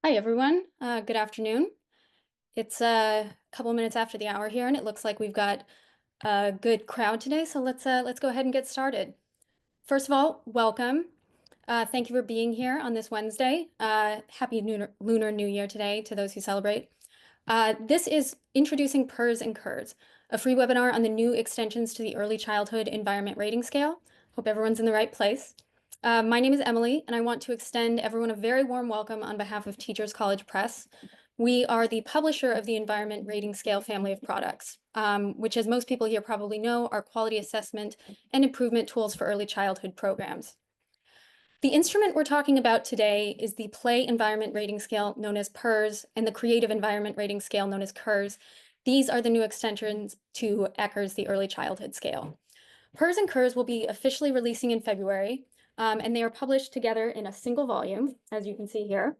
Hi, everyone. Good afternoon. It's a couple minutes after the hour here, and it looks like we've got a good crowd today. So let's go ahead and get started. First of all, welcome. Thank you for being here on this Wednesday. Happy Lunar New Year today to those who celebrate. This is Introducing PERS and CERS, a free webinar on the new extensions to the Early Childhood Environment Rating Scale. Hope everyone's in the right place. My name is Emily, and I want to extend everyone a very warm welcome on behalf of Teachers College Press. We are the publisher of the Environment Rating Scale family of products, which, as most people here probably know, are quality assessment and improvement tools for early childhood programs. The instrument we're talking about today is the Play Environment Rating Scale, known as PERS, and the Creative Environment Rating Scale, known as CERS. These are the new extensions to ECERS, the Early Childhood Scale. PERS and CERS will be officially releasing in February, and they are published together in a single volume, as you can see here.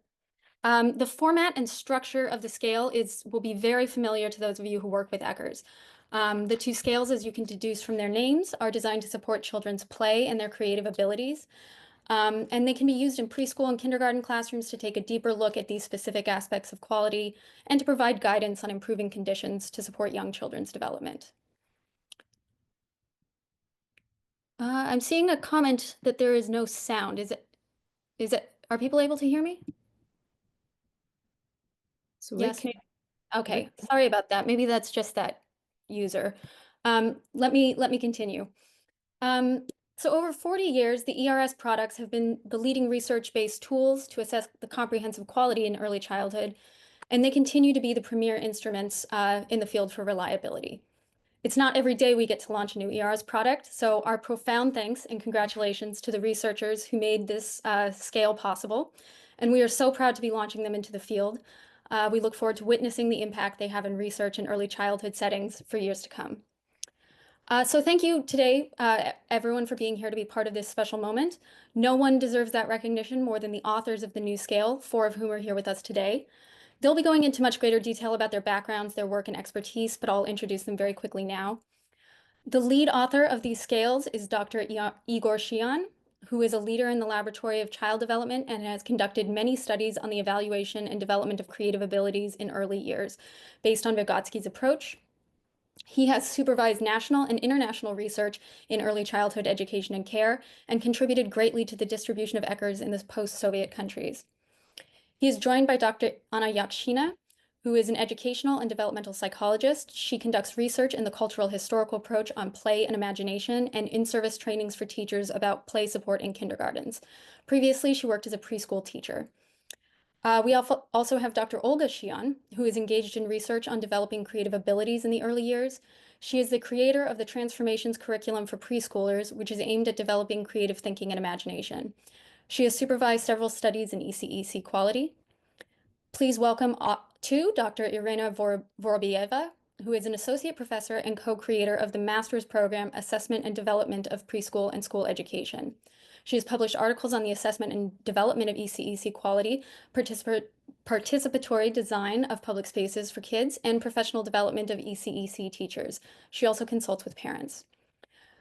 The format and structure of the scale will be very familiar to those of you who work with ECERS. The two scales, as you can deduce from their names, are designed to support children's play and their creative abilities. And they can be used in preschool and kindergarten classrooms to take a deeper look at these specific aspects of quality and to provide guidance on improving conditions to support young children's development. I'm seeing a comment that there is no sound. Are people able to hear me? So Yes. Okay. Sorry about that. Maybe that's just that user. Let me continue. So over 40 years, the ERS products have been the leading research-based tools to assess the comprehensive quality in early childhood, and they continue to be the premier instruments in the field for reliability. It's not every day we get to launch a new ERS product, so our profound thanks and congratulations to the researchers who made this scale possible, and we are so proud to be launching them into the field. We look forward to witnessing the impact they have in research in early childhood settings for years to come. So thank you today, everyone, for being here to be part of this special moment. No one deserves that recognition more than the authors of the new scale, 4 of whom are here with us today. They'll be going into much greater detail about their backgrounds, their work, and expertise, but I'll introduce them very quickly now. The lead author of these scales is Dr. Igor Shiyan, who is a leader in the laboratory of child development and has conducted many studies on the evaluation and development of creative abilities in early years, based on Vygotsky's approach. He has supervised national and international research in early childhood education and care and contributed greatly to the distribution of ECERS in the post-Soviet countries. He is joined by Dr. Anna Yakshina, who is an educational and developmental psychologist. She conducts research in the cultural historical approach on play and imagination and in-service trainings for teachers about play support in kindergartens. Previously, she worked as a preschool teacher. We also have Dr. Olga Shiyan, who is engaged in research on developing creative abilities in the early years. She is the creator of the Transformations curriculum for preschoolers, which is aimed at developing creative thinking and imagination. She has supervised several studies in ECEC quality. Please welcome to Dr. Irina Vorobyeva, who is an associate professor and co-creator of the master's program Assessment and Development of Preschool and School Education. She has published articles on the assessment and development of ECEC quality, participatory design of public spaces for kids, and professional development of ECEC teachers. She also consults with parents.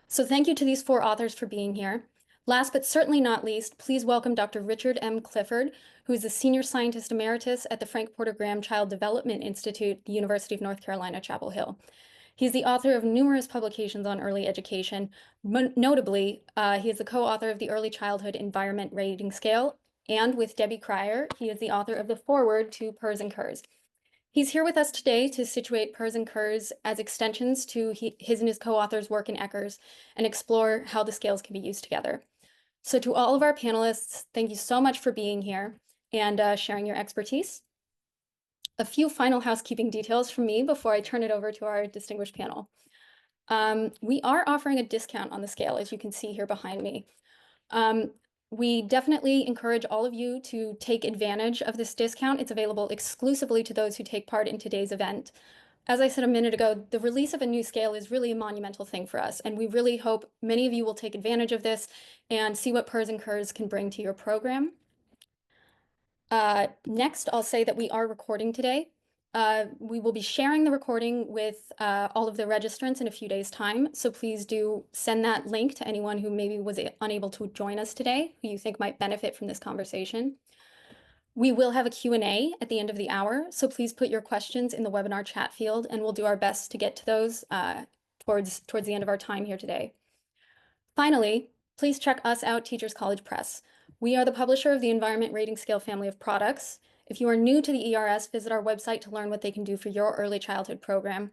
So thank you to these 4 authors for being here. Last but certainly not least, please welcome Dr. Richard M. Clifford, who is a senior scientist emeritus at the Frank Porter Graham Child Development Institute, the University of North Carolina, Chapel Hill. He's the author of numerous publications on early education. Notably, he is the co-author of the Early Childhood Environment Rating Scale, and with Debbie Cryer, he is the author of the foreword to PERS and CERS. He's here with us today to situate PERS and CERS as extensions to his and his co-authors' work in ECERS and explore how the scales can be used together. So to all of our panelists, thank you so much for being here and sharing your expertise. A few final housekeeping details from me before I turn it over to our distinguished panel. We are offering a discount on the scale, as you can see here behind me. We definitely encourage all of you to take advantage of this discount. It's available exclusively to those who take part in today's event. As I said a minute ago, the release of a new scale is really a monumental thing for us, and we really hope many of you will take advantage of this and see what PERS and CERS can bring to your program. Next, I'll say that we are recording today. We will be sharing the recording with all of the registrants in a few days' time, so please do send that link to anyone who maybe was unable to join us today, who you think might benefit from this conversation. We will have a Q&A at the end of the hour, so please put your questions in the webinar chat field, and we'll do our best to get to those towards the end of our time here today. Finally, please check us out, Teachers College Press. We are the publisher of the Environment Rating Scale family of products. If you are new to the ERS, visit our website to learn what they can do for your early childhood program.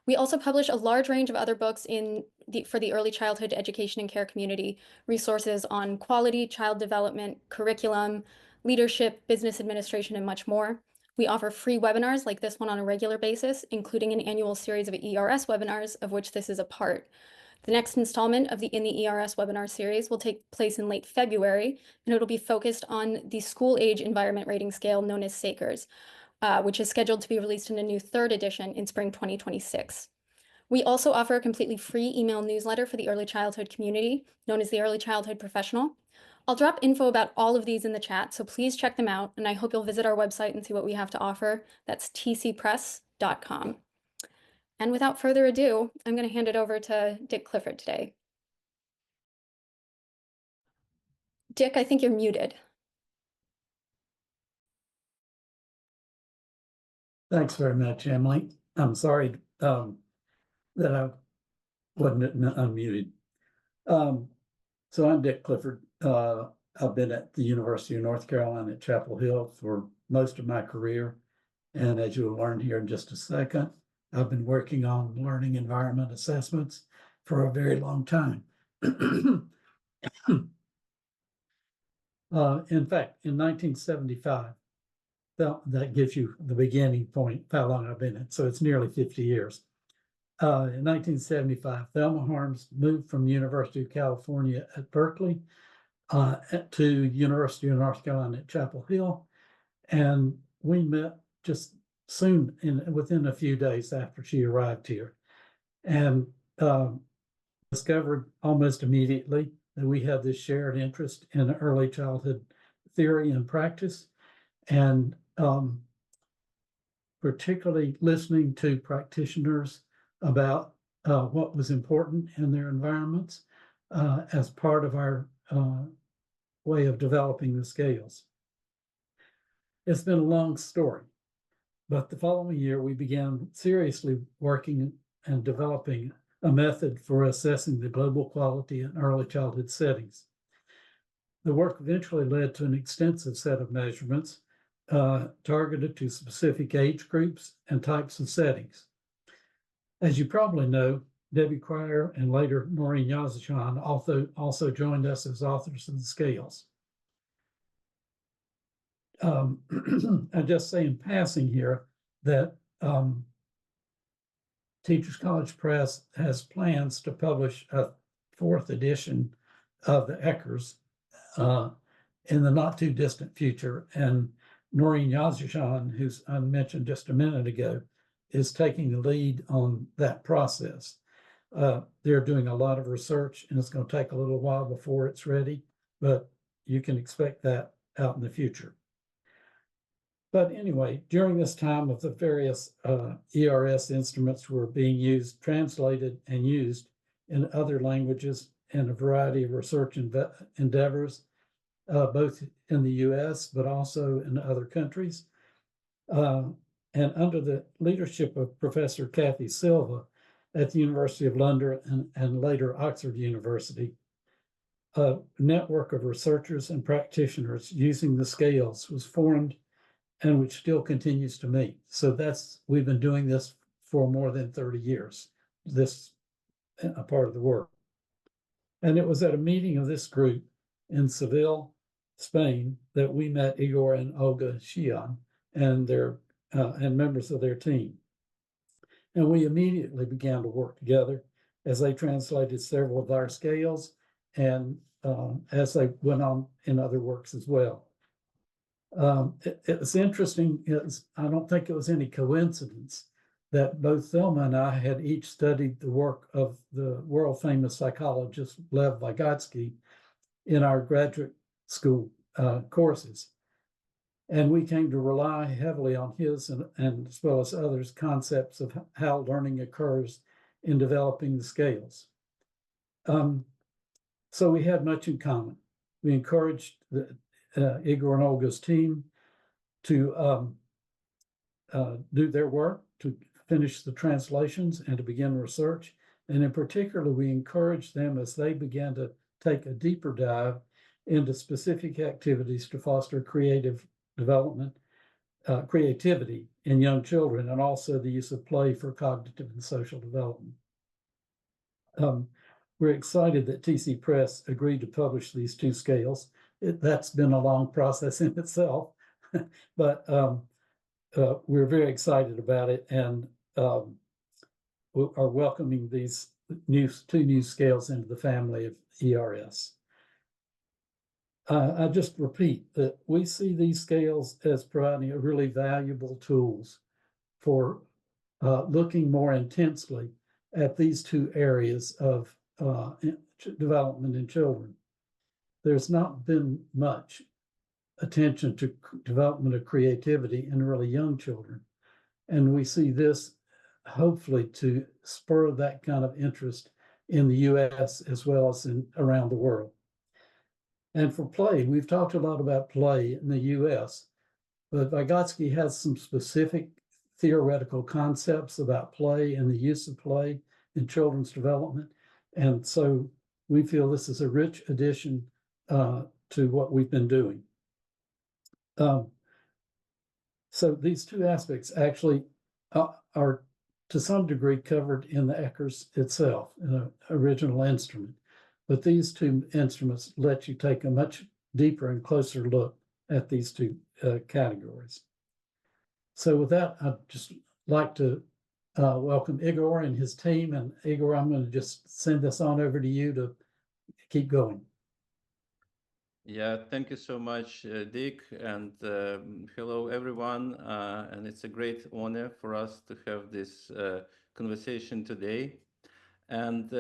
We also publish a large range of other books for the early childhood education and care community, resources on quality, child development, curriculum, leadership, business administration, and much more. We offer free webinars like this one on a regular basis, including an annual series of ERS webinars, of which this is a part. The next installment in the ERS webinar series will take place in late February, and it'll be focused on the school age environment rating scale known as CERS, which is scheduled to be released in a new third edition in spring 2026. We also offer a completely free email newsletter for the early childhood community, known as the Early Childhood Professional. I'll drop info about all of these in the chat, so please check them out, and I hope you'll visit our website and see what we have to offer. That's tcpress.com. And without further ado, I'm going to hand it over to Dick Clifford today. Dick, I think you're muted. Thanks very much, Emily. I'm sorry that I wasn't unmuted. So I'm Dick Clifford. I've been at the University of North Carolina at Chapel Hill for most of my career. And as you'll learn here in just a second, I've been working on learning environment assessments for a very long time. In fact, in 1975, that gives you the beginning point, how long I've been in. So it's nearly 50 years. In 1975, Thelma Harms moved from University of California at Berkeley to University of North Carolina at Chapel Hill. And we met just soon, within a few days after she arrived here, and discovered almost immediately that we had this shared interest in early childhood theory and practice, and particularly listening to practitioners about what was important in their environments as part of our way of developing the scales. It's been a long story, but the following year we began seriously working and developing a method for assessing the global quality in early childhood settings. The work eventually led to an extensive set of measurements targeted to specific age groups and types of settings. As you probably know, Debbie Cryer and later Noreen Yazichan also joined us as authors of the scales. I just say in passing here that Teachers College Press has plans to publish a 4th edition of the ECERS in the not too distant future. And Noreen Yazichan, who's I mentioned just a minute ago, is taking the lead on that process. They're doing a lot of research, and it's going to take a little while before it's ready, but you can expect that out in the future. But anyway, during this time of the various ERS instruments were being used, translated, and used in other languages in a variety of research endeavors, both in the US, but also in other countries. And under the leadership of Professor Kathy Silva at the University of London and later Oxford University, a network of researchers and practitioners using the scales was formed, and which still continues to meet. So we've been doing this for more than 30 years, this a part of the work. And it was at a meeting of this group in Seville, Spain, that we met Igor and Olga Shiyan and members of their team. And we immediately began to work together as they translated several of our scales and as they went on in other works as well. It was interesting. I don't think it was any coincidence that both Thelma and I had each studied the work of the world famous psychologist Lev Vygotsky in our graduate school courses. And we came to rely heavily on his and as well as others' concepts of how learning occurs in developing the scales. So we had much in common. We encouraged Igor and Olga's team to do their work, to finish the translations and to begin research. And in particular, we encourage them as they begin to take a deeper dive into specific activities to foster creative development, creativity in young children, and also the use of play for cognitive and social development. We're excited that TC Press agreed to publish these two scales. That's been a long process in itself, but we're very excited about it, and we are welcoming these two new scales into the family of ERS. I just repeat that we see these scales as providing a really valuable tools for looking more intensely at these two areas of development in children. There's not been much attention to development of creativity in really young children. And we see this hopefully to spur that kind of interest in the US as well as around the world. And for play, we've talked a lot about play in the US, but Vygotsky has some specific theoretical concepts about play and the use of play in children's development. And so we feel this is a rich addition to what we've been doing. So these two aspects actually are to some degree covered in the ECERS itself, in an original instrument. But these two instruments let you take a much deeper and closer look at these two categories. So with that, I'd just like to welcome Igor and his team. And Igor, I'm going to just send this on over to you to keep going. Yeah, thank you so much, Dick, and hello, everyone. And it's a great honor for us to have this conversation today. And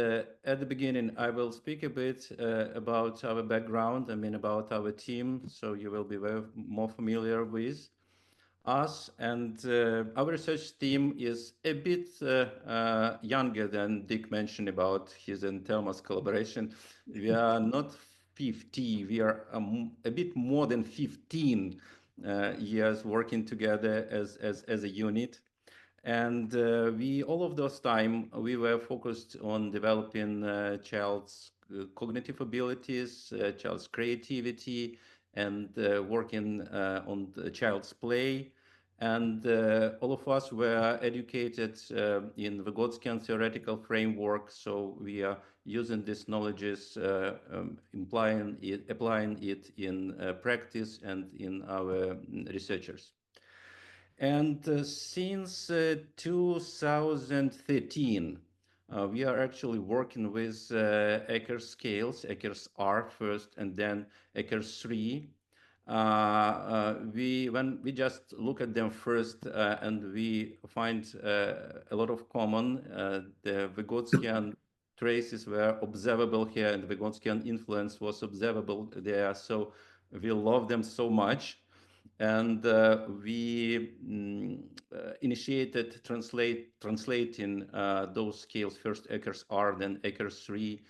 at the beginning, I will speak a bit about our background, about our team, so you will be more familiar with us. And our research team is a bit younger than Dick mentioned about his and Thelma's collaboration. We are not 50, we are a bit more than 15 years working together as a unit. And we, all of those time, we were focused on developing child's cognitive abilities, child's creativity, and working on the child's play. And all of us were educated in Vygotskian theoretical framework, so we are using these knowledges, applying it in practice and in our researchers. And since 2013, we are actually working with ECERS scales, ECERS-R first, and then ECERS-R. When we just look at them first, and we find a lot of common. The Vygotskian traces were observable here, and the Vygotskian influence was observable there. So we love them so much. And we initiated translating those scales, first ECERS-R, then ECERS-R,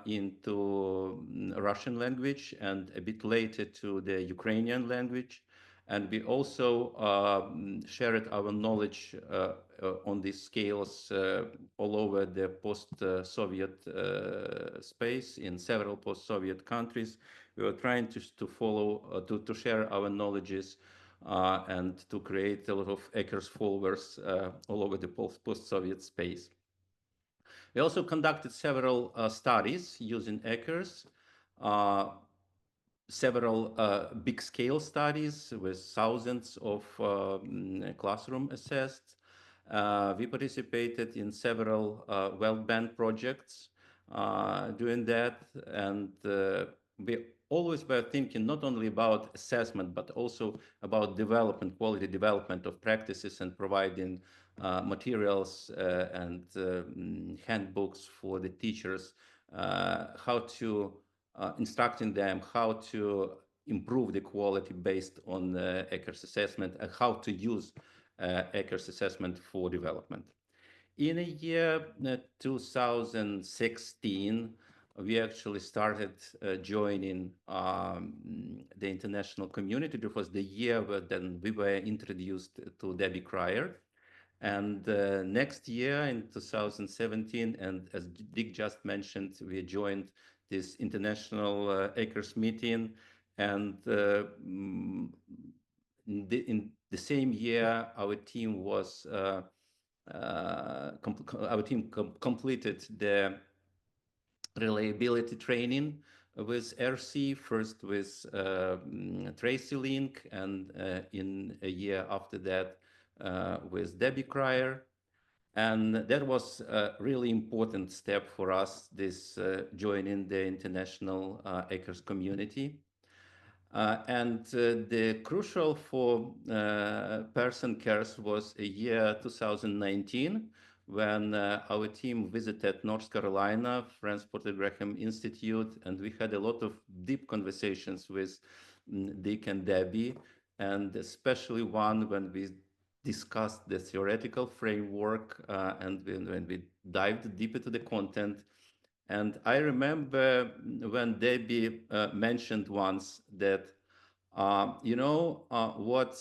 into Russian language, and a bit later to the Ukrainian language. And we also shared our knowledge on these scales all over the post-Soviet space in several post-Soviet countries. We were trying to follow, to share our knowledges and to create a lot of ECERS followers all over the post-Soviet space. We also conducted several studies using ECERS, several big scale studies with thousands of classroom assessed. We participated in several well-band projects doing that, and we always were thinking not only about assessment, but also about development, quality development of practices, and providing materials and handbooks for the teachers, how to instructing them how to improve the quality based on ECERS assessment, and how to use ECERS assessment for development. In the year 2016, we actually started joining the international community. It was the year where then we were introduced to Debbie Cryer. And next year in 2017, and as Dick just mentioned, we joined this international ECERS meeting. And in the same year, our team was completed the reliability training with RC, first with Tracy Link, and in a year after that with Debbie Cryer. And that was a really important step for us, this joining the international ECERS community. And the crucial for PERS and CERS was a year 2019, when our team visited North Carolina, Franz Porter Graham Institute, and we had a lot of deep conversations with Dick and Debbie, and especially one when we discussed the theoretical framework and when we dived deep into the content. And I remember when Debbie mentioned once that, what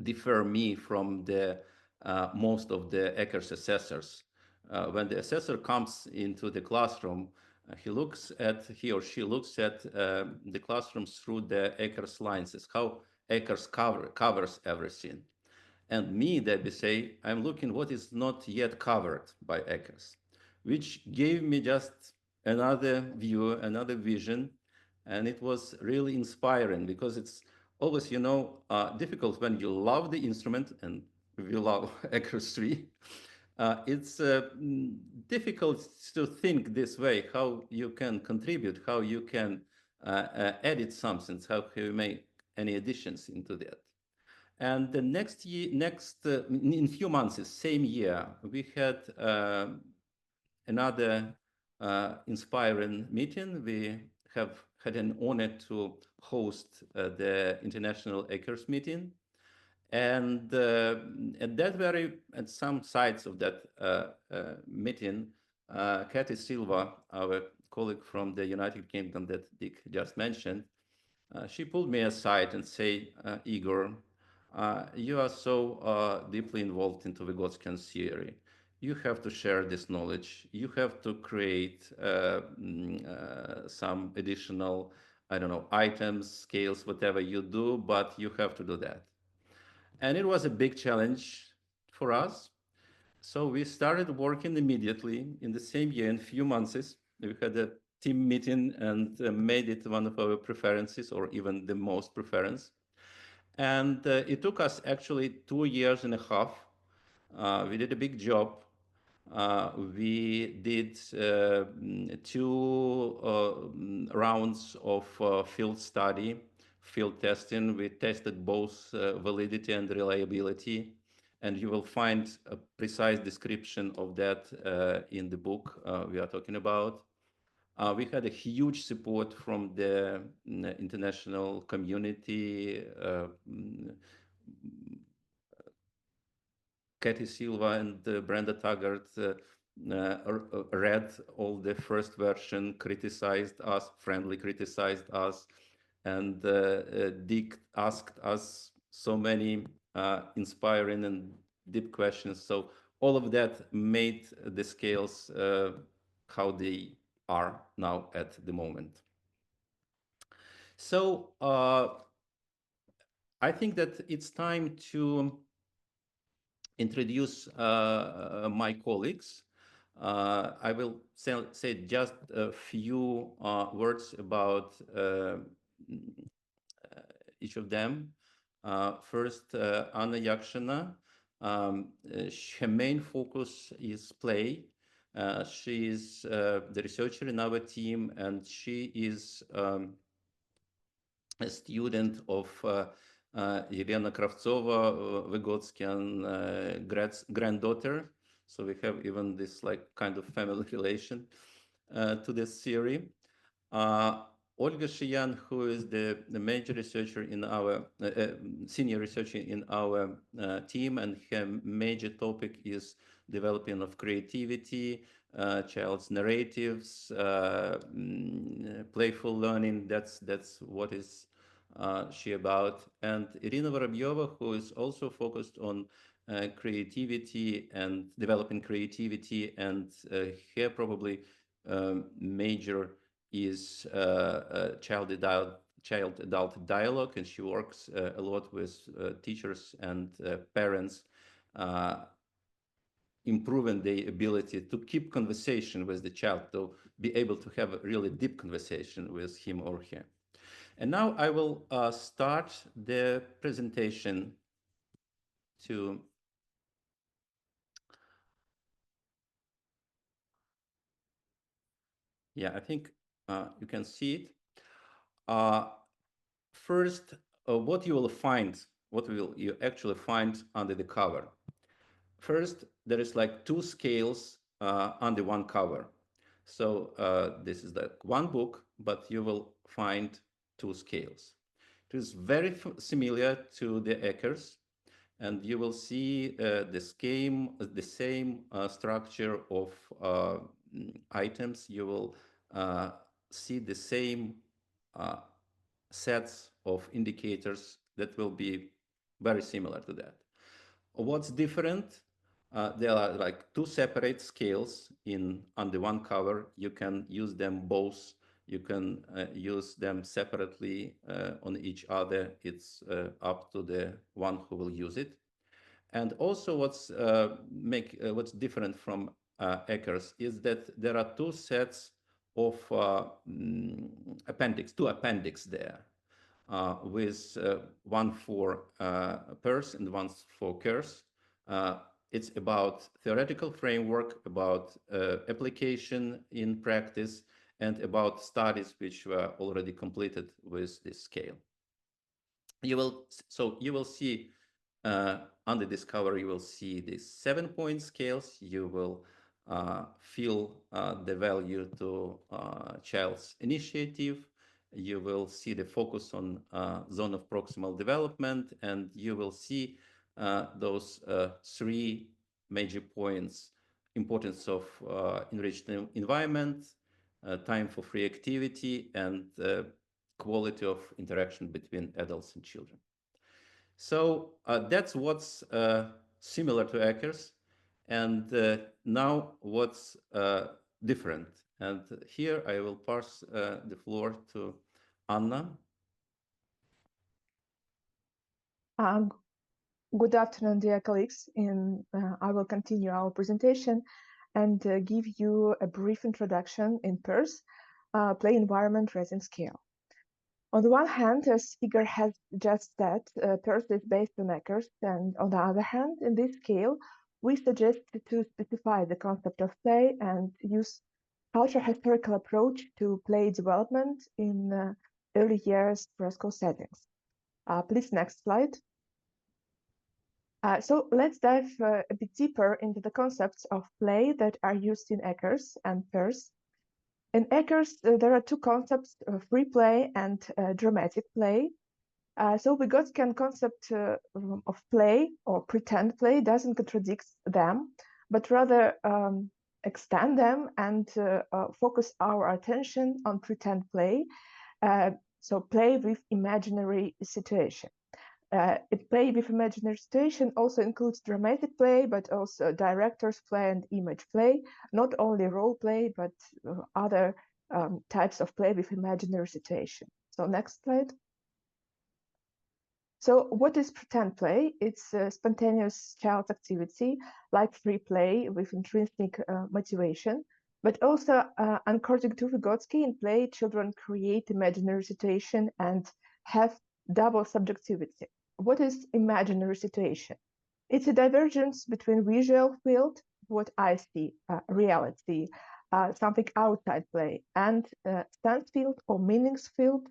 differ me from the most of the ECERS assessors. When the assessor comes into the classroom, he or she looks at the classroom through the ECERS lenses, how ECERS covers everything. And me, Debbie, say, I'm looking what is not yet covered by ECERS, which gave me just another view, another vision. And it was really inspiring, because it's always, difficult when you love the instrument, and we love ECERS 3. It's difficult to think this way, how you can contribute, how you can edit something, how you make any additions into that. And the next year, in few months, same year, we had another inspiring meeting. We have had an honor to host the International ECERS meeting. And at some sides of that meeting, Kathy Silva, our colleague from the United Kingdom that Dick just mentioned, she pulled me aside and said, Igor, you are so deeply involved into Vygotsky theory. You have to share this knowledge. You have to create some additional, items, scales, whatever you do, but you have to do that. And it was a big challenge for us. So we started working immediately in the same year, in a few months. We had a team meeting and made it one of our preferences, or even the most preference. And it took us actually 2.5 years. We did a big job. We did 2 rounds of field study, field testing. We tested both validity and reliability. And you will find a precise description of that in the book we are talking about. We had a huge support from the international community. Kathy Silva and Brenda Taggart read all the first version, friendly criticized us, and Dick asked us so many inspiring and deep questions. So all of that made the scales how they are now at the moment. So I think that it's time to introduce my colleagues. I will say just a few words about each of them. First, Anna Yakshina. Her main focus is play. She is the researcher in our team, and she is a student of Elena Kravtsova, Vygotskian granddaughter. So we have even this kind of family relation to this theory. Olga Shiyan, who is the major researcher in our, senior researcher in our team, and her major topic is development of creativity, child's narratives, playful learning. That's what is she about. And Irina Vorobyova, who is also focused on creativity and developing creativity, and her probably major is child-adult dialogue, and she works a lot with teachers and parents, improving the ability to keep conversation with the child, to be able to have a really deep conversation with him or her. And now I will start the presentation to I think you can see it. First, what you will find, what will you actually find under the cover? First, there is like two scales under one cover. So this is like one book, but you will find two scales. It is very similar to the ECERS, and you will see the same structure of items. You will see the same sets of indicators that will be very similar to that. What's different? There are like two separate scales under one cover. You can use them both. You can use them separately on each other. It's up to the one who will use it. And also, what's different from ECERS is that there are two sets of two appendix there, with one for PERS and one for CERS. It's about theoretical framework, about application in practice, and about studies which were already completed with this scale. You will see under this cover, you will see these 7-point scales. You will feel the value to child's initiative. You will see the focus on zone of proximal development, and you will see those three major points: importance of enriched environment, time for free activity, and quality of interaction between adults and children. So that's what's similar to ECERS. And now what's different. And here I will pass the floor to Anna. Good afternoon, dear colleagues. I will continue our presentation and give you a brief introduction in PERS, Play Environment Raising Scale. On the one hand, as Igor has just said, PERS is based on ECERS, and on the other hand, in this scale, we suggest to specify the concept of play and use cultural-historical approach to play development in early years preschool settings. Please, next slide. So let's dive a bit deeper into the concepts of play that are used in ECERS and PERS. In ECERS, there are two concepts, free play and dramatic play. So Vygotsky concept of play or pretend play doesn't contradict them, but rather extend them and focus our attention on pretend play. So play with imaginary situation. Play with imaginary situation also includes dramatic play, but also director's play and image play, not only role play, but other types of play with imaginary situation. So next slide. So what is pretend play? It's a spontaneous child activity like free play with intrinsic motivation, but also according to Vygotsky, in play, children create imaginary situation and have double subjectivity. What is imaginary situation? It's a divergence between visual field, what I see, reality, something outside play, and sense field or meanings field.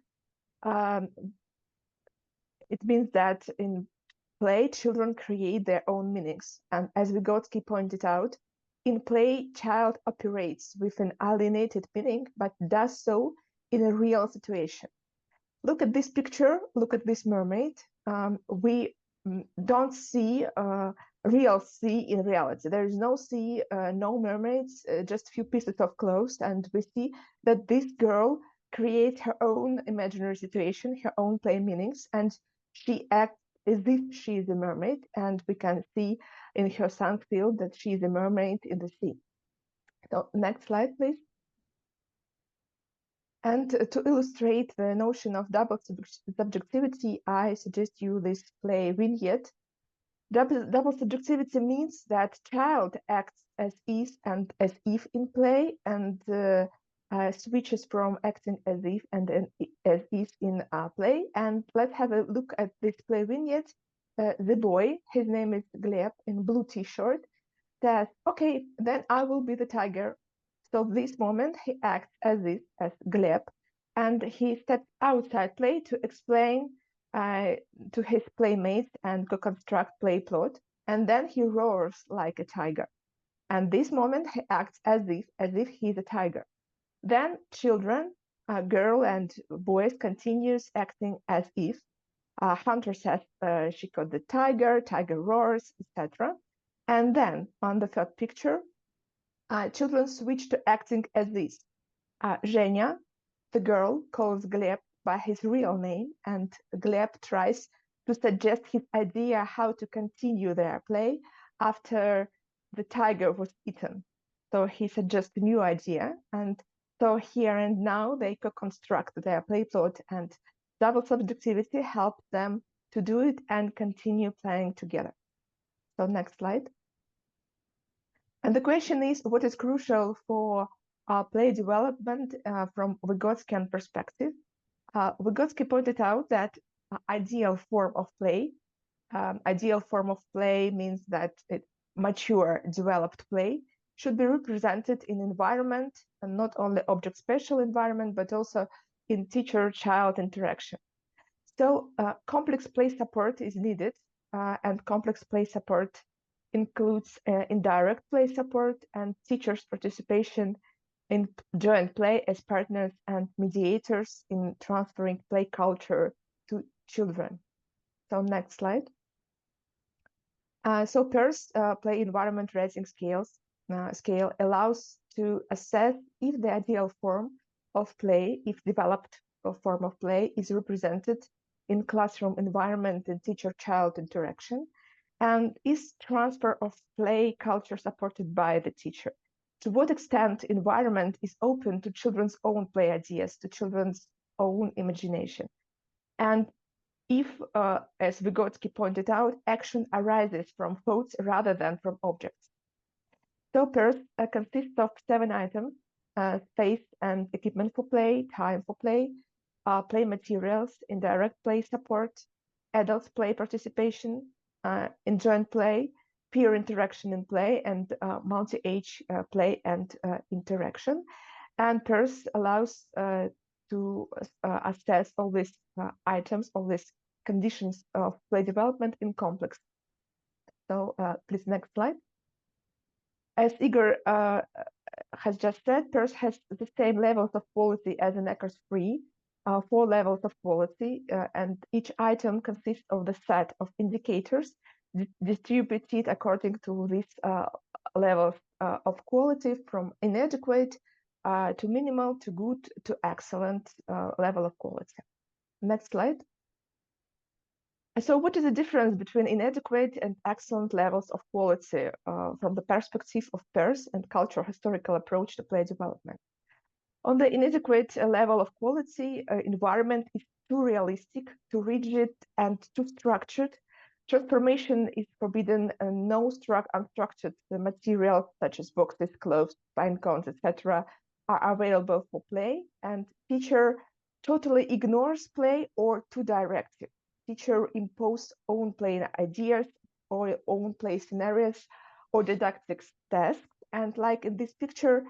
It means that in play, children create their own meanings. And as Vygotsky pointed out, in play, child operates with an alienated meaning, but does so in a real situation. Look at this picture, look at this mermaid. We don't see real sea in reality. There is no sea, no mermaids, just a few pieces of clothes, and we see that this girl creates her own imaginary situation, her own play meanings, and she acts as if she is a mermaid, and we can see in her sun field that she is a mermaid in the sea. So next slide, please. And to illustrate the notion of double subjectivity, I suggest you this play vignette. Double subjectivity means that child acts as is and as if in play, and switches from acting as if and as is in play. And let's have a look at this play vignette. The boy, his name is Gleb, in blue t-shirt, says, "Okay, then I will be the tiger." So this moment he acts as if as Gleb, and he steps outside play to explain to his playmates and co-construct play plot, and then he roars like a tiger. And this moment he acts as if he's a tiger. Then children, girl and boys, continues acting as if. Hunter says she caught the tiger, tiger roars, etc. And then on the third picture, children switch to acting as this. Zhenya, the girl, calls Gleb by his real name, and Gleb tries to suggest his idea how to continue their play after the tiger was eaten. So he suggests a new idea, and so here and now they co-construct their play plot, and double subjectivity helps them to do it and continue playing together. So next slide. And the question is, what is crucial for play development from Vygotsky perspective? Vygotsky pointed out that ideal form of play means that mature, developed play should be represented in environment, and not only object spatial environment, but also in teacher-child interaction. So complex play support is needed, and complex play support includes indirect play support and teachers' participation in joint play as partners and mediators in transferring play culture to children. So next slide. So PERS, play environment rating scale allows to assess if the ideal form of play, if developed form of play is represented in classroom environment and teacher-child interaction, and is transfer of play culture supported by the teacher. To what extent environment is open to children's own play ideas, to children's own imagination. And if, as Vygotsky pointed out, action arises from thoughts rather than from objects. So PERS consists of 7 items: space and equipment for play, time for play, play materials, indirect play support, adults play participation, in joint play, peer interaction in play, and multi-age play and interaction. And PERS allows to assess all these items, all these conditions of play development in complex. So please, next slide. As Igor has just said, PERS has the same levels of quality as an ECERS-R, 4 levels of quality, and each item consists of the set of indicators distributed according to these levels of quality, from inadequate to minimal to good to excellent level of quality. Next slide. So what is the difference between inadequate and excellent levels of quality from the perspective of PERS and cultural historical approach to play development? On the inadequate level of quality, environment is too realistic, too rigid, and too structured. Transformation is forbidden, and no unstructured materials such as boxes, clothes, pine cones, etc. are available for play, and teacher totally ignores play or too directive. Teacher impose own play ideas or own play scenarios or didactic tasks, and like in this picture,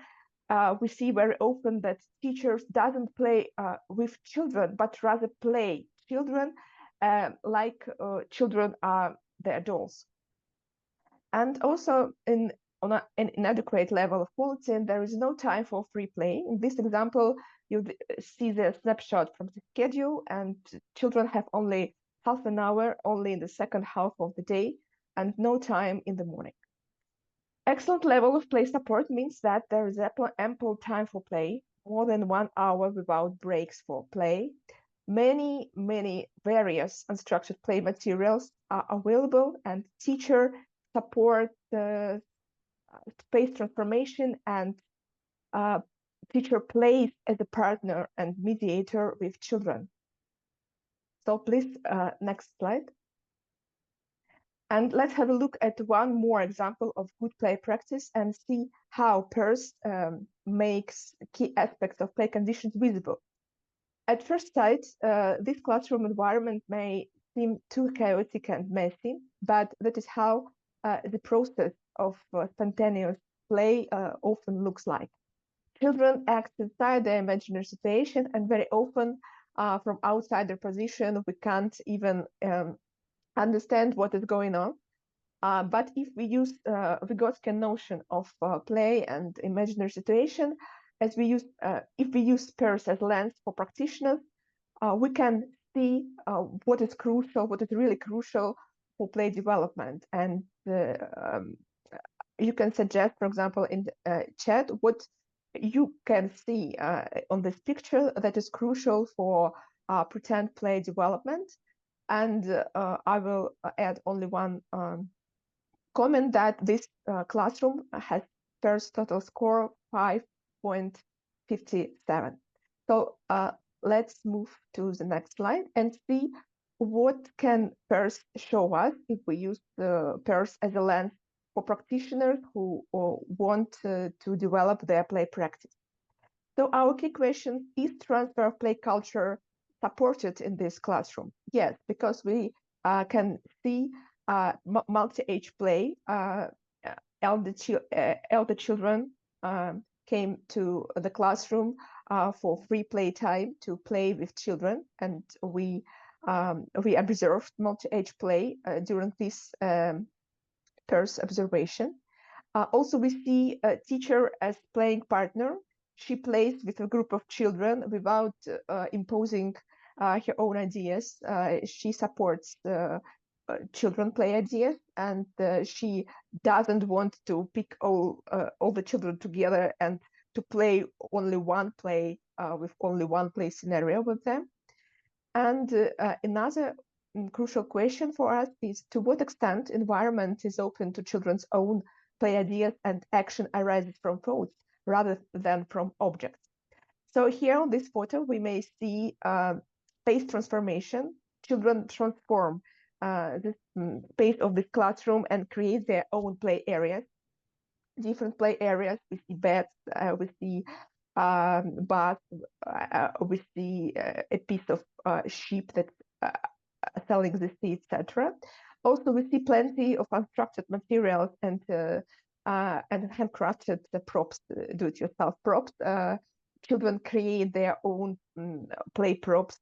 we see very often that teachers doesn't play with children, but rather play children like children are the adults. And also on an inadequate level of quality, and there is no time for free play. In this example, you see the snapshot from the schedule, and children have only half an hour, only in the second half of the day, and no time in the morning. Excellent level of play support means that there is ample time for play, more than 1 hour without breaks for play. Many various unstructured play materials are available, and teacher support space transformation, and teacher plays as a partner and mediator with children. So please, next slide. And let's have a look at one more example of good play practice and see how PERS makes key aspects of play conditions visible. At first sight, this classroom environment may seem too chaotic and messy, but that is how the process of spontaneous play often looks like. Children act inside their imaginary situation, and very often from outside their position, we can't even understand what is going on. But if we use Vygotsky notion of play and imaginary situation, if we use PERS as lens for practitioners, we can see what is crucial, what is really crucial for play development. And you can suggest, for example, in the chat, what you can see on this picture that is crucial for pretend play development. And I will add only one comment, that this classroom has PERS total score 5.57. So let's move to the next slide and see what can PERS show us if we use the PERS as a lens for practitioners who want to develop their play practice. So our key question is transfer of play culture supported in this classroom? Yes, because we can see multi-age play. Elder children came to the classroom for free play time to play with children, and we observed multi-age play during this PERS observation. Also, we see a teacher as playing partner. She plays with a group of children without imposing her own ideas. She supports children play ideas, and she doesn't want to pick all the children together and to play only one play with only one play scenario with them. And another crucial question for us is, to what extent environment is open to children's own play ideas and action arises from thoughts rather than from objects. So here on this photo, we may see space transformation. Children transform the space of this classroom and create their own play areas, different play areas. We see beds, we see bath, we see a piece of sheep that's selling the seed, etc. Also, we see plenty of unstructured materials and handcrafted props, do-it-yourself props. Children create their own play props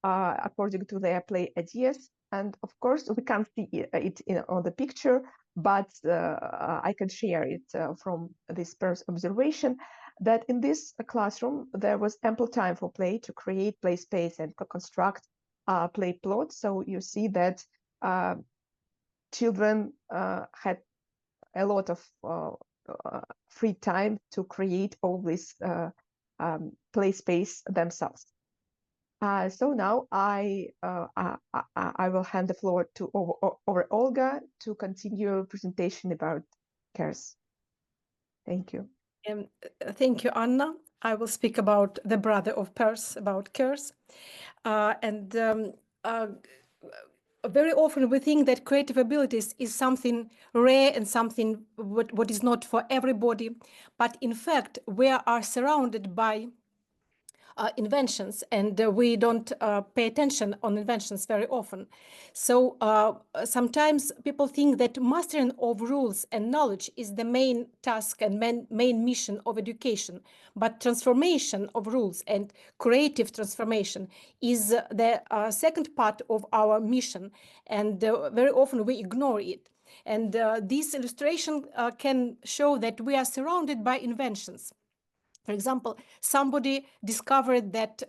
according to their play ideas. And of course, we can't see it on the picture, but I can share it from this PERS observation, that in this classroom, there was ample time for play to create play space and construct play plots. So you see that children had a lot of free time to create all this play space themselves. So now I will hand the floor to over Olga to continue presentation about CERS. Thank you. Thank you, Anna. I will speak about the brother of PERS, about CERS. Very often we think that creative abilities is something rare and something what is not for everybody. But in fact, we are surrounded by inventions, and we don't pay attention on inventions very often. So sometimes people think that mastering of rules and knowledge is the main task and main mission of education. But transformation of rules and creative transformation is the second part of our mission, and very often we ignore it. And this illustration can show that we are surrounded by inventions. For example, somebody discovered that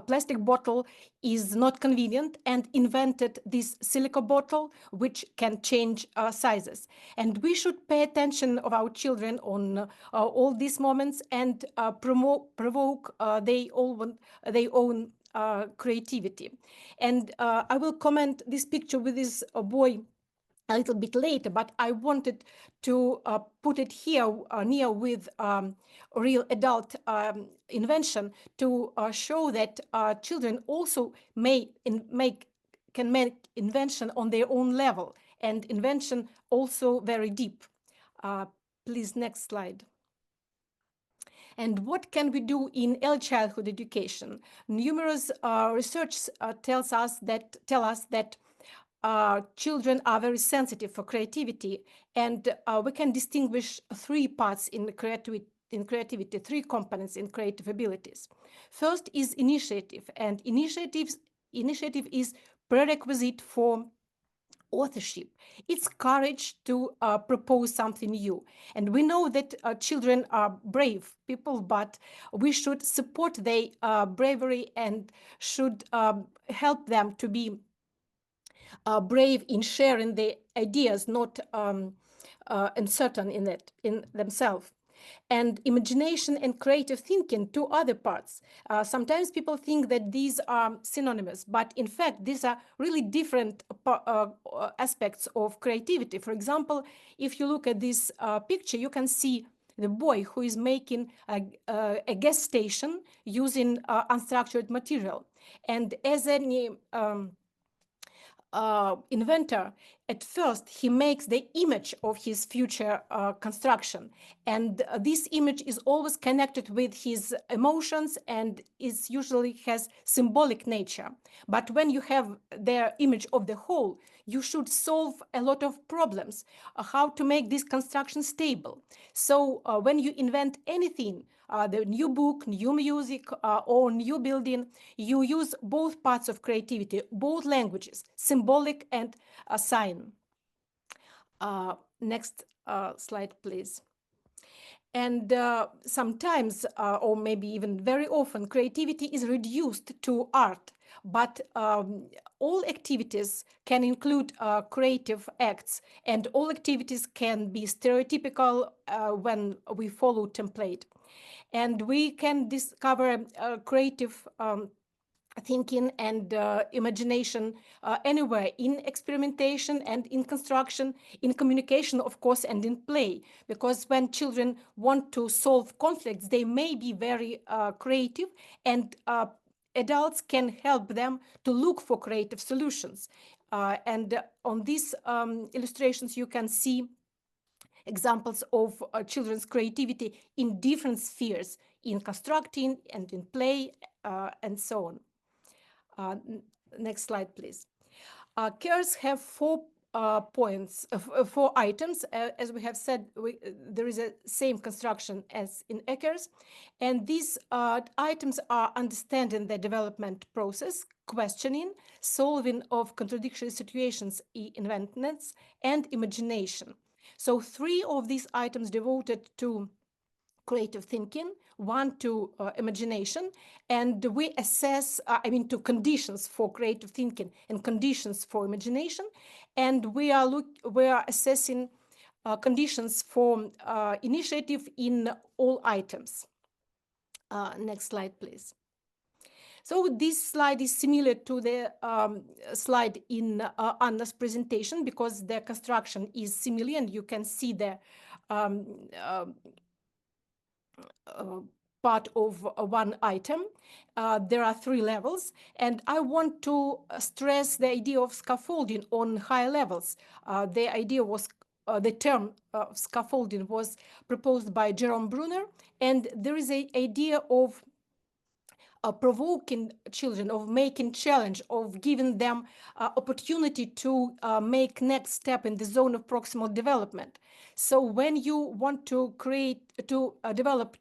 plastic bottle is not convenient and invented this silica bottle, which can change sizes. And we should pay attention of our children on all these moments and provoke their own creativity. And I will comment this picture with this boy a little bit later, but I wanted to put it here near with real adult invention to show that children also can make invention on their own level, and invention also very deep. Please, next slide. And what can we do in early childhood education? Numerous research tell us that children are very sensitive for creativity, and we can distinguish three parts in creativity, three components in creative abilities. First is initiative, and initiative is prerequisite for authorship. It's courage to propose something new. And we know that children are brave people, but we should support their bravery and should help them to be brave in sharing their ideas, not uncertain in themselves. And imagination and creative thinking, two other parts. Sometimes people think that these are synonymous, but in fact, these are really different aspects of creativity. For example, if you look at this picture, you can see the boy who is making a gas station using unstructured material. And as any inventor, at first he makes the image of his future construction, and this image is always connected with his emotions and is usually has symbolic nature. But when you have the image of the whole, you should solve a lot of problems, how to make this construction stable. So when you invent anything, the new book, new music, or new building, you use both parts of creativity, both languages, symbolic and sign. Next slide, please. And sometimes, or maybe even very often, creativity is reduced to art. But all activities can include creative acts, and all activities can be stereotypical when we follow template. And we can discover creative thinking and imagination anywhere, in experimentation and in construction, in communication, of course, and in play. Because when children want to solve conflicts, they may be very creative, and adults can help them to look for creative solutions. And on these illustrations, you can see examples of children's creativity in different spheres, in constructing and in play, and so on. Next slide, please. CERS have 4 points, 4 items. As we have said, there is a same construction as in ECERS, and these items are understanding the development process, questioning, solving of contradictory situations, inventiveness, and imagination. So 3 of these items devoted to creative thinking, 1 to imagination, and we assess, to conditions for creative thinking and conditions for imagination, and we are assessing conditions for initiative in all items. Next slide, please. So this slide is similar to the slide in Anna's presentation, because the construction is similar, and you can see the part of one item. There are 3 levels, and I want to stress the idea of scaffolding on higher levels. The idea was the term scaffolding was proposed by Jerome Bruner, and there is an idea of provoking children, of making challenge, of giving them opportunity to make next step in the zone of proximal development. So when you want to develop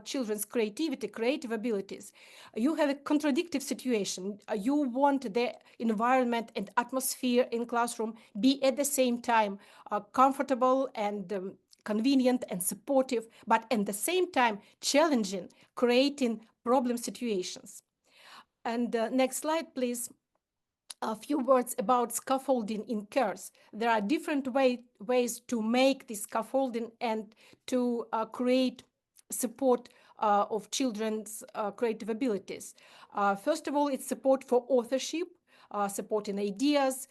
children's creative abilities, you have a contradictive situation. You want the environment and atmosphere in classroom be at the same time comfortable and convenient and supportive, but at the same time challenging, creating problem situations. And next slide, please. A few words about scaffolding in CERS. There are different ways to make this scaffolding and to create support of children's creative abilities. First of all, it's support for authorship, supporting ideas,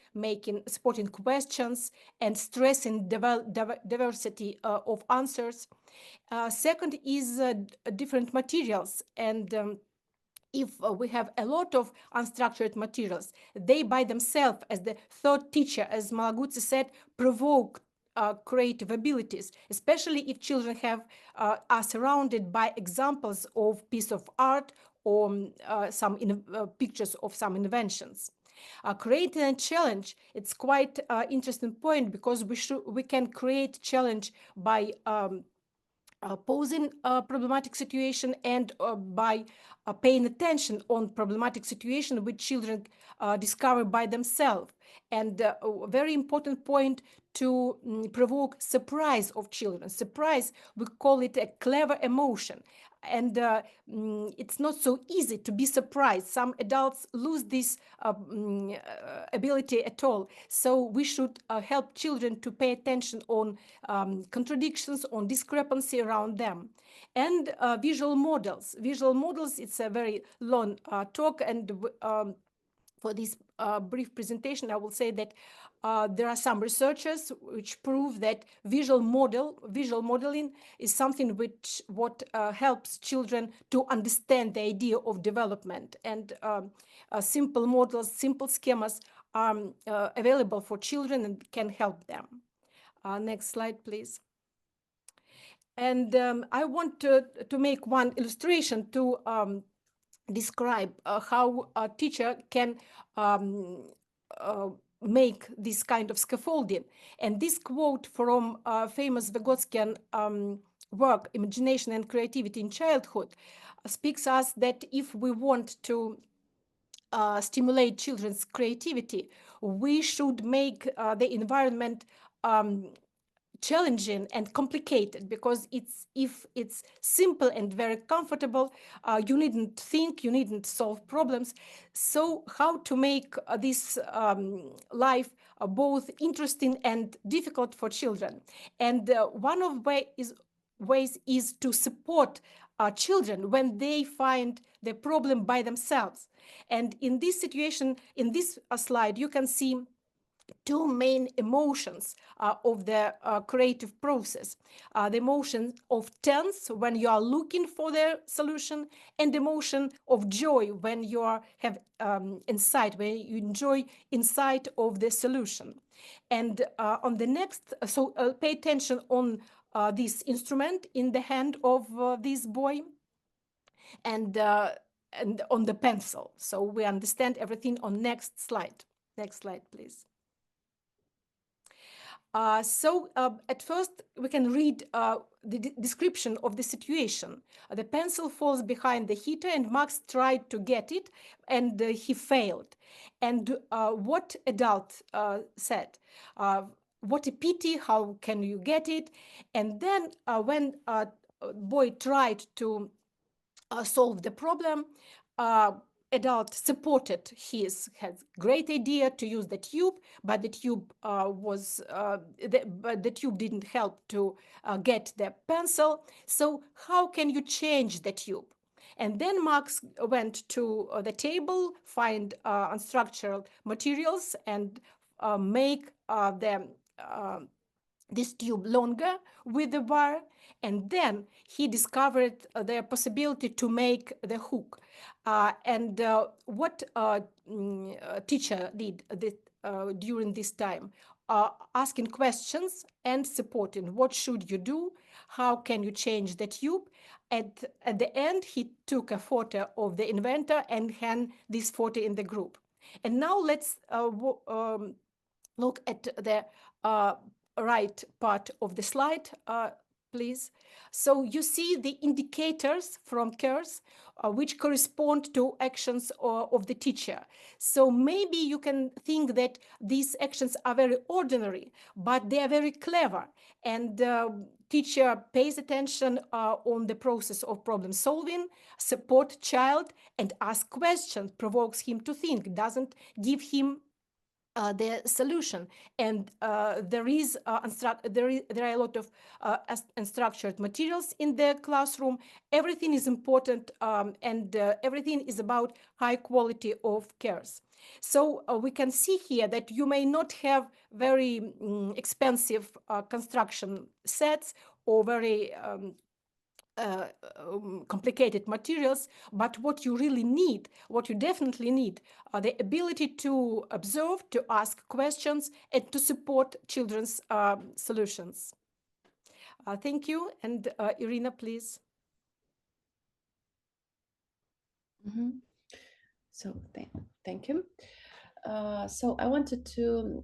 supporting questions, and stressing diversity of answers. Second is different materials, and if we have a lot of unstructured materials, they by themselves, as the third teacher, as Malaguzi said, provoke creative abilities, especially if children are surrounded by examples of piece of art or some pictures of some inventions. Creating a challenge, it's quite interesting point, because we can create challenge by posing a problematic situation and by paying attention on problematic situation which children discover by themselves. And a very important point to provoke surprise of children. Surprise, we call it a clever emotion. And it's not so easy to be surprised. Some adults lose this ability at all. So we should help children to pay attention on contradictions, on discrepancy around them. And visual models. Visual models, it's a very long talk, and for this brief presentation, I will say that there are some researchers which prove that visual modeling is something what helps children to understand the idea of development. And simple models, simple schemas are available for children and can help them. Next slide, please. And I want to make one illustration to describe how a teacher can make this kind of scaffolding. And this quote from famous Vygotsky work, Imagination and Creativity in Childhood, speaks us that if we want to stimulate children's creativity, we should make the environment challenging and complicated, because if it's simple and very comfortable, you needn't think, you needn't solve problems. So how to make this life both interesting and difficult for children? And one of ways is to support children when they find the problem by themselves. And in this situation, in this slide, you can see two main emotions of the creative process. The emotion of tense when you are looking for the solution, and the emotion of joy when you have insight, when you enjoy insight of the solution. And on the next, so pay attention on this instrument in the hand of this boy, and on the pencil. So we understand everything on next slide. Next slide, please. At first, we can read the description of the situation. The pencil falls behind the heater, and Max tried to get it, and he failed. And what adult said? What a pity, how can you get it? And then when boy tried to solve the problem, adult supported his great idea to use the tube, but the tube the tube didn't help to get the pencil. So how can you change the tube? And then Max went to the table, find unstructured materials, and make this tube longer with the wire. And then he discovered the possibility to make the hook. And what teacher did during this time? Asking questions and supporting. What should you do? How can you change the tube? At the end, he took a photo of the inventor and hand this photo in the group. And now let's look at the right part of the slide, please. So you see the indicators from CERS, which correspond to actions of the teacher. So maybe you can think that these actions are very ordinary, but they are very clever. And teacher pays attention on the process of problem solving, support child, and ask questions, provokes him to think, doesn't give him the solution. And there are a lot of unstructured materials in the classroom. Everything is important, and everything is about high quality of CERS. So we can see here that you may not have very expensive construction sets or very complicated materials, but what you really need, what you definitely need, are the ability to observe, to ask questions, and to support children's solutions. Thank you. And Irina, please. So thank you. So I wanted to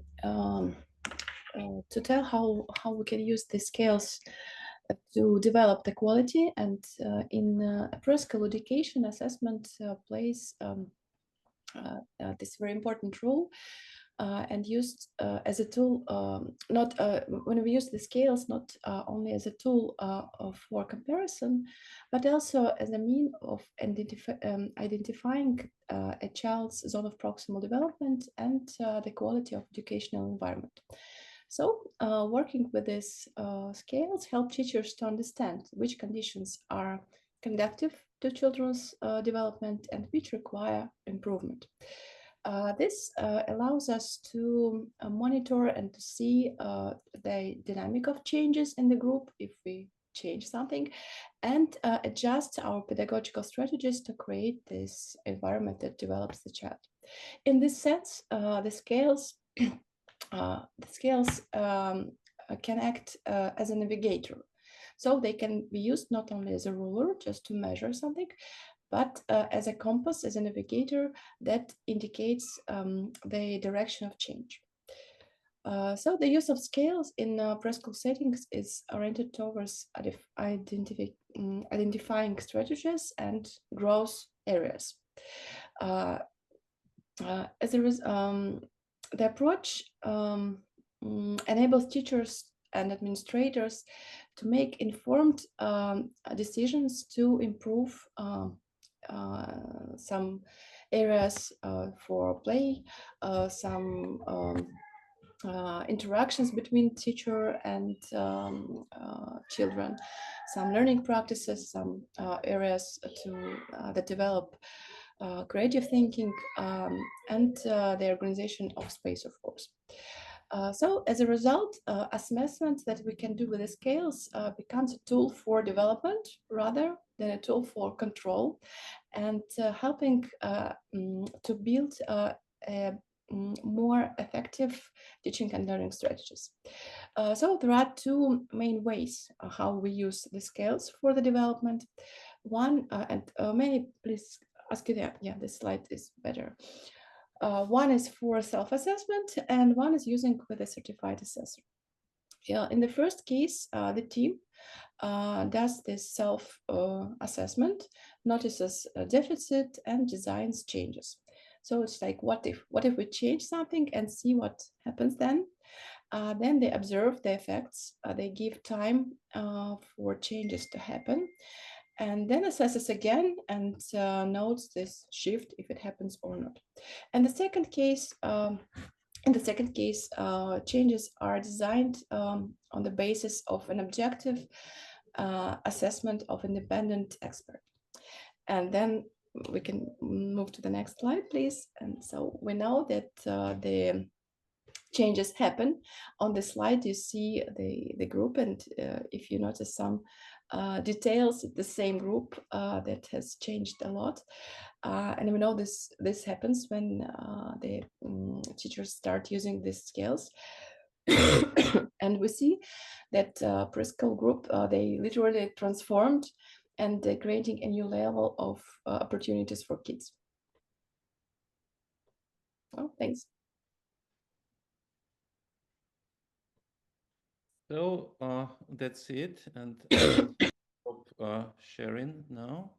tell how we can use the scales to develop the quality, and in preschool education, assessment plays this very important role, and used as a tool, not when we use the scales, not only as a tool for comparison, but also as a means of identifying a child's zone of proximal development and the quality of educational environment. So working with these scales help teachers to understand which conditions are conducive to children's development and which require improvement. This allows us to monitor and to see the dynamic of changes in the group if we change something, and adjust our pedagogical strategies to create this environment that develops the child. In this sense, the scales can act as a navigator. So they can be used not only as a ruler just to measure something, but as a compass, as a navigator that indicates the direction of change. So the use of scales in preschool settings is oriented towards identifying strategies and growth areas. The approach enables teachers and administrators to make informed decisions to improve some areas for play, some interactions between teacher and children, some learning practices, some areas that develop creative thinking, and the organization of space, of course. So as a result, assessments that we can do with the scales becomes a tool for development rather than a tool for control, and helping to build more effective teaching and learning strategies. So there are two main ways how we use the scales for the development. One, and many, please ask it there. Yeah, this slide is better. One is for self-assessment, and one is using with a certified assessor. In the first case, the team does this self-assessment, notices a deficit, and designs changes. So it's like, what if we change something and see what happens then? Then they observe the effects, they give time for changes to happen, and then assesses again and notes this shift if it happens or not. And the second case, changes are designed on the basis of an objective assessment of independent expert. And then we can move to the next slide, please. And so we know that the changes happen. On the slide, you see the group, and if you notice some details, the same group that has changed a lot. And we know this happens when the teachers start using these scales. And we see that preschool group, they literally transformed, and they're creating a new level of opportunities for kids. Oh, thanks. So that's it, and I will stop sharing now.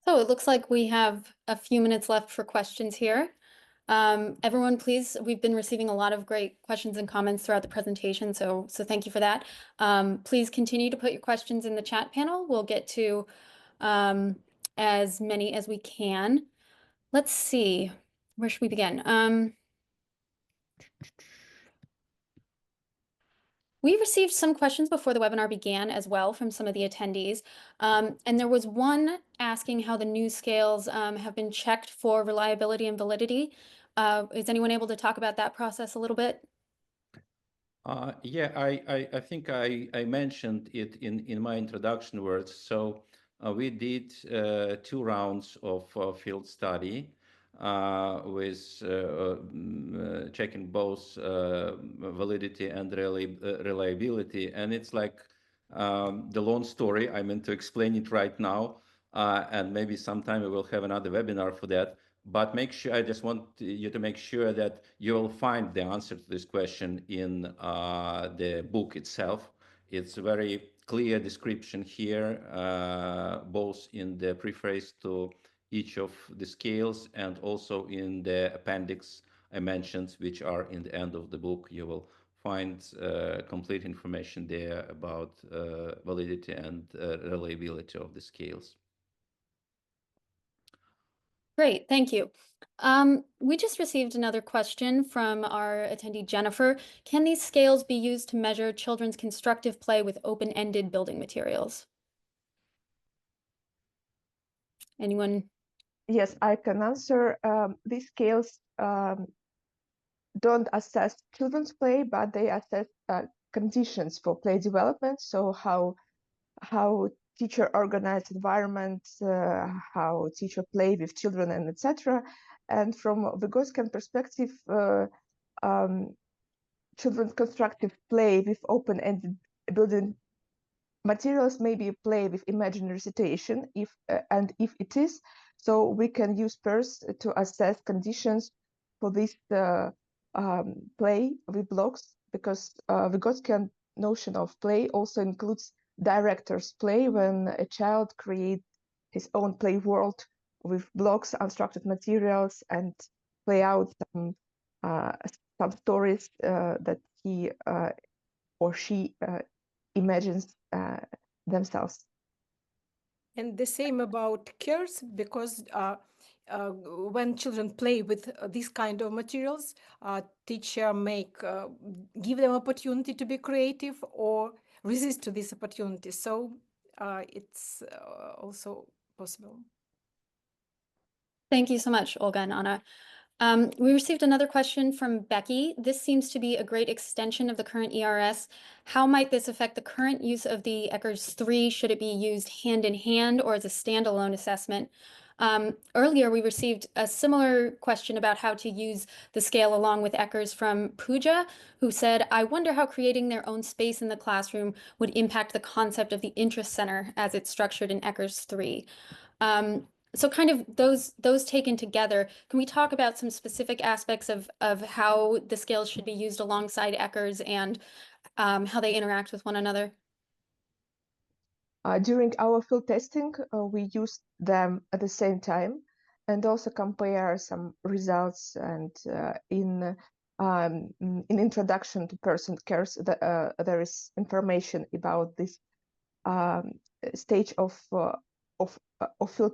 So it looks like we have a few minutes left for questions here. Everyone, please, we've been receiving a lot of great questions and comments throughout the presentation, so thank you for that. Please continue to put your questions in the chat panel. We'll get to as many as we can. Let's see, where should we begin? We received some questions before the webinar began as well from some of the attendees. And there was one asking how the new scales have been checked for reliability and validity. Is anyone able to talk about that process a little bit? Yeah, I think I mentioned it in my introduction words. So we did 2 rounds of field study with checking both validity and reliability. And it's like the long story. I meant to explain it right now. And maybe sometime we will have another webinar for that. But make sure, I just want you to make sure that you will find the answer to this question in the book itself. It's a very clear description here, both in the preface to each of the scales and also in the appendix I mentioned, which are in the end of the book. You will find complete information there about validity and reliability of the scales. Great, thank you. We just received another question from our attendee, Jennifer. Can these scales be used to measure children's constructive play with open-ended building materials? Anyone? Yes, I can answer. These scales don't assess children's play, but they assess conditions for play development. So how teacher organize environment, how teacher play with children, and etc. And from Vygotsky perspective, children's constructive play with open-ended building materials may be play with imaginary recitation, if it is, so we can use PERS to assess conditions for this play with blocks, because Vygotsky notion of play also includes director's play, when a child creates his own play world with blocks, unstructured materials, and play out some stories that he or she imagines themselves. And the same about CERS, because when children play with these kind of materials, teacher give them opportunity to be creative or resist to this opportunity. So it's also possible. Thank you so much, Olga and Anna. We received another question from Becky. This seems to be a great extension of the current ERS. How might this affect the current use of the ECERS-R? Should it be used hand in hand or as a standalone assessment? Earlier, we received a similar question about how to use the scale along with ECERS from Pooja, who said, I wonder how creating their own space in the classroom would impact the concept of the interest center as it's structured in ECERS-R. So kind of those taken together, can we talk about some specific aspects of how the scales should be used alongside ECERS and how they interact with one another? During our field testing, we used them at the same time and also compare some results. And in introduction to PERS and CERS, there is information about this stage of field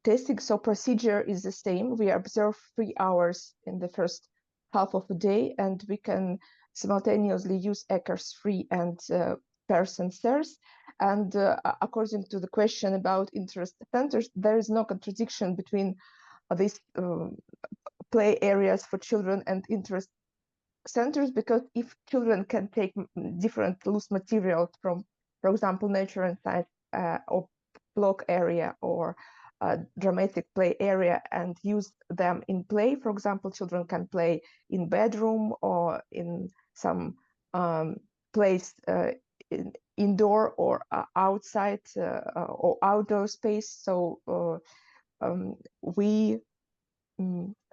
testing. So procedure is the same. We observe 3 hours in the first half of the day, and we can simultaneously use ECERS-R and PERS and CERS. And according to the question about interest centers, there is no contradiction between these play areas for children and interest centers, because if children can take different loose materials from, for example, nature and science or block area or dramatic play area and use them in play. For example, children can play in bedroom or in some place indoor or outside or outdoor space. So we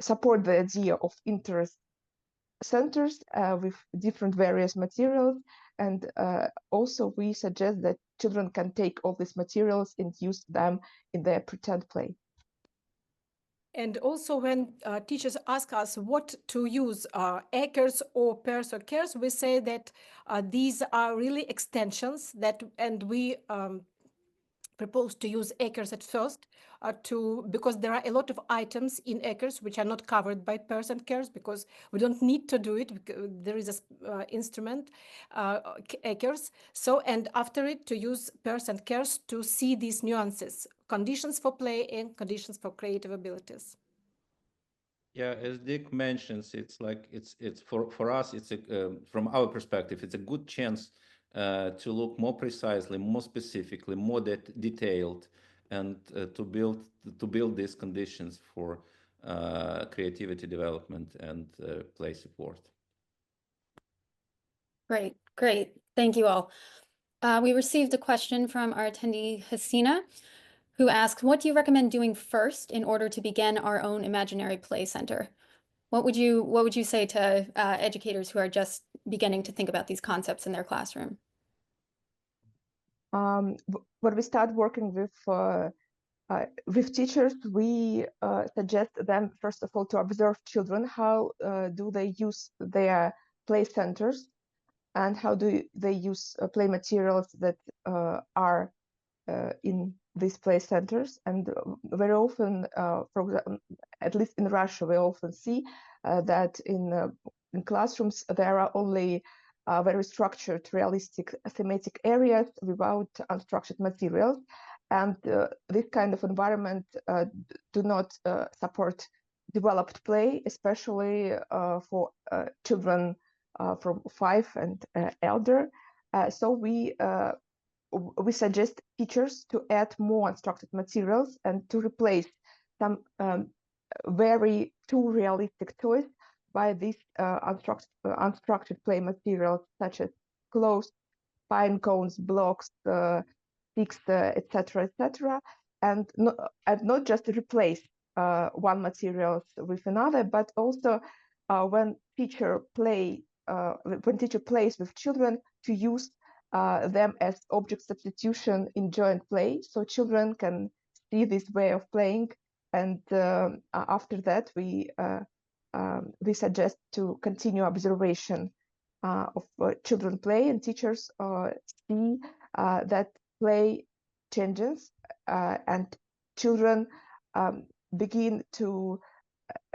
support the idea of interest centers with different various materials, and also we suggest that children can take all these materials and use them in their pretend play. And also when teachers ask us what to use, ECERS or PERS or CERS, we say that these are really extensions and we propose to use ECERS at first because there are a lot of items in ECERS which are not covered by PERS and CERS because we don't need to do it. There is an instrument, ECERS. So, and after it to use PERS and CERS to see these nuances, conditions for play and conditions for creative abilities. Yeah, as Dick mentions, it's like it's for us. It's from our perspective, it's a good chance to look more precisely, more specifically, more detailed, and to build these conditions for creativity development and play support. Great, great. Thank you all. We received a question from our attendee, Hasina, who asked, what do you recommend doing first in order to begin our own imaginary play center? What would you say to educators who are just beginning to think about these concepts in their classroom? When we start working with teachers, we suggest them, first of all, to observe children. How do they use their play centers, and how do they use play materials that are in these play centers? And very often, for example, at least in Russia, we often see that in classrooms there are only very structured, realistic, thematic areas without unstructured materials. And this kind of environment do not support developed play, especially for children from 5 and elder. So we suggest teachers to add more unstructured materials and to replace some very too realistic toys by these unstructured play materials, such as clothes, pine cones, blocks, sticks, etc., etc., and not just replace one material with another, but also when teacher plays with children, to use them as object substitution in joint play, so children can see this way of playing. And after that, we suggest to continue observation of children play, and teachers see that play changes, and children begin to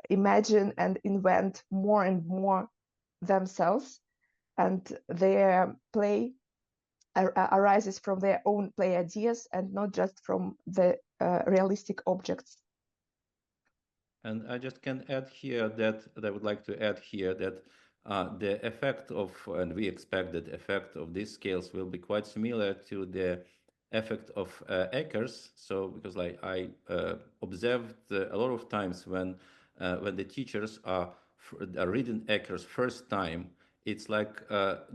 imagine and invent more and more themselves, and their play arises from their own play ideas and not just from the realistic objects. And I just can add here that I would like to add here that the effect of, and we expect that the effect of these scales will be quite similar to the effect of ECERS. So because like I observed a lot of times when the teachers are reading ECERS first time, it's like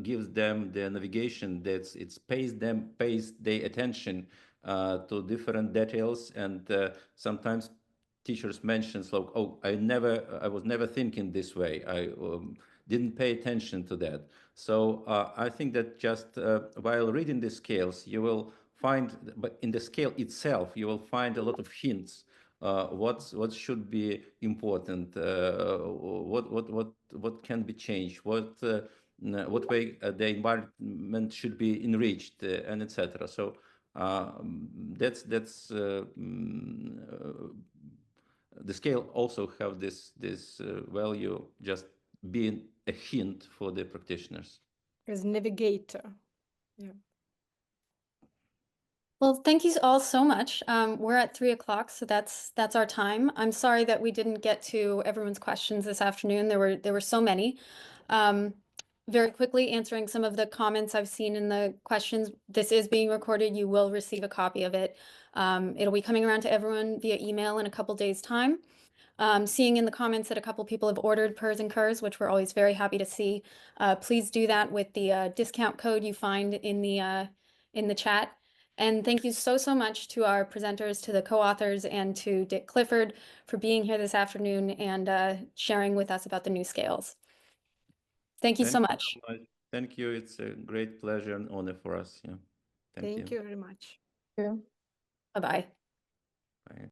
gives them the navigation that it's pays their attention to different details, and sometimes teachers mentions like, oh, I was never thinking this way. I didn't pay attention to that. So I think that just while reading the scales, you will find, but in the scale itself, you will find a lot of hints. What should be important? What can be changed? What way the environment should be enriched, and etc. So that's the scale also have this value, just being a hint for the practitioners. As navigator. Yeah. Well, thank you all so much. We're at 3 o'clock, so that's our time. I'm sorry that we didn't get to everyone's questions this afternoon. There were so many. Very quickly answering some of the comments I've seen in the questions. This is being recorded. You will receive a copy of it. It'll be coming around to everyone via email in a couple days' time. Seeing in the comments that a couple people have ordered PERS and CERS, which we're always very happy to see. Please do that with the discount code you find in the chat. And thank you so, so much to our presenters, to the co-authors, and to Dick Clifford for being here this afternoon and sharing with us about the new scales. Thank you so much. Thank you. It's a great pleasure and honor for us. Yeah. Thank you very much. Yeah. Bye-bye. Bye.